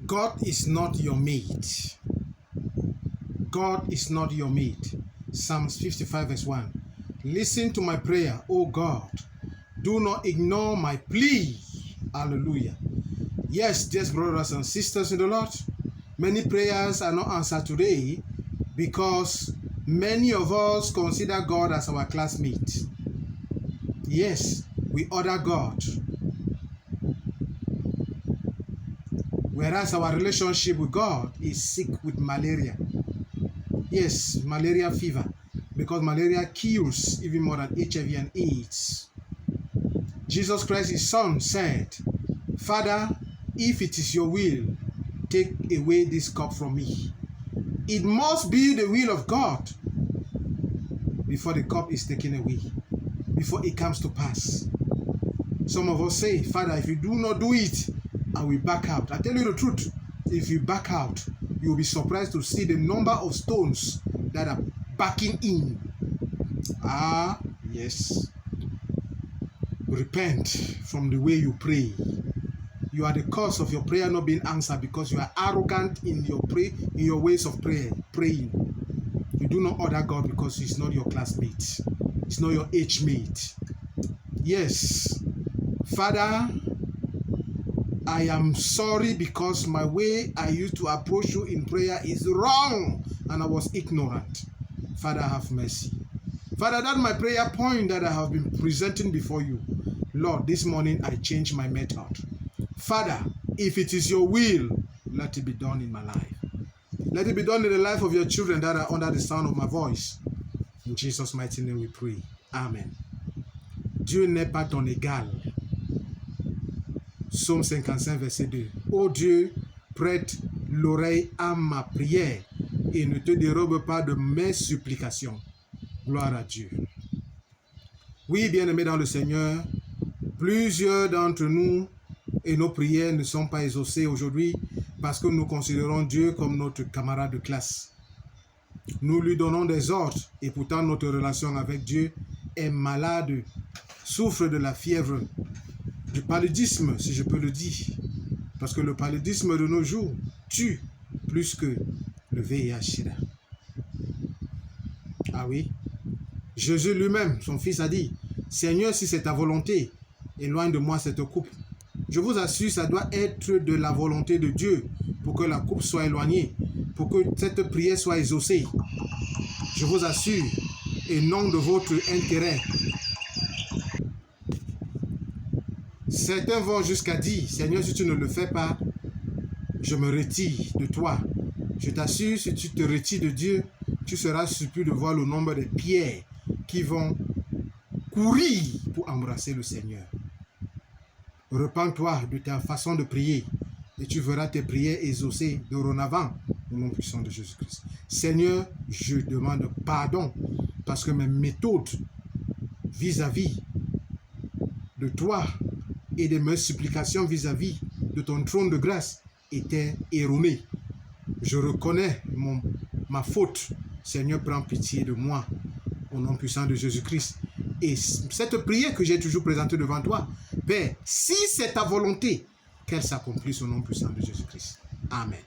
God is not your mate. God is not your mate. Psalms 55 verse 1. Listen to my prayer, O God. Do not ignore my plea. Hallelujah. Yes, dear brothers and sisters in the Lord, many prayers are not answered today because many of us consider God as our classmate. Yes, we order God. Whereas our relationship with God is sick with malaria. Yes, malaria fever. Because malaria kills even more than HIV and AIDS. Jesus Christ, his son, said, Father, if it is your will, take away this cup from me. It must be the will of God before the cup is taken away, before it comes to pass. Some of us say, Father, if you do not do it, I will back out. I tell you the truth, if you back out, you will be surprised to see the number of stones that are backing in. Ah, yes. Repent from the way you pray. You are the cause of your prayer not being answered because you are arrogant in your ways of praying. You do not order God because he's not your classmate. He's not your age mate. Yes. Father, I am sorry because my way I used to approach you in prayer is wrong and I was ignorant. Father, have mercy. Father, that's my prayer point that I have been presenting before you. Lord, this morning I change my method. Father, if it is your will, let it be done in my life. Let it be done in the life of your children that are under the sound of my voice. In Jesus' mighty name we pray. Amen. Dieu n'est pas ton égal. Psaume 55, verset 2. Ô Dieu, prête l'oreille à ma prière et ne te dérobe pas de mes supplications. Gloire à Dieu. Oui, bien-aimés dans le Seigneur, plusieurs d'entre nous et nos prières ne sont pas exaucées aujourd'hui parce que nous considérons Dieu comme notre camarade de classe. Nous lui donnons des ordres et pourtant notre relation avec Dieu est malade, souffre de la fièvre, du paludisme, si je peux le dire. Parce que le paludisme de nos jours tue plus que le VIH-Sida. Ah oui. Jésus lui-même, son fils, a dit, Seigneur, si c'est ta volonté, éloigne de moi cette coupe. Je vous assure, ça doit être de la volonté de Dieu pour que la coupe soit éloignée, pour que cette prière soit exaucée. Je vous assure, et non de votre intérêt. Certains vont jusqu'à dire, Seigneur, si tu ne le fais pas, je me retire de toi. Je t'assure, si tu te retires de Dieu, tu seras surpris de voir le nombre de pierres qui vont courir pour embrasser le Seigneur. Repends-toi de ta façon de prier et tu verras tes prières exaucées dorénavant au nom puissant de Jésus-Christ. Seigneur, je demande pardon parce que mes méthodes vis-à-vis de toi et de mes supplications vis-à-vis de ton trône de grâce étaient erronées. Je reconnais ma faute. Seigneur, prends pitié de moi au nom puissant de Jésus-Christ. Et cette prière que j'ai toujours présentée devant toi, Père, si c'est ta volonté, qu'elle s'accomplisse au nom puissant de Jésus-Christ. Amen.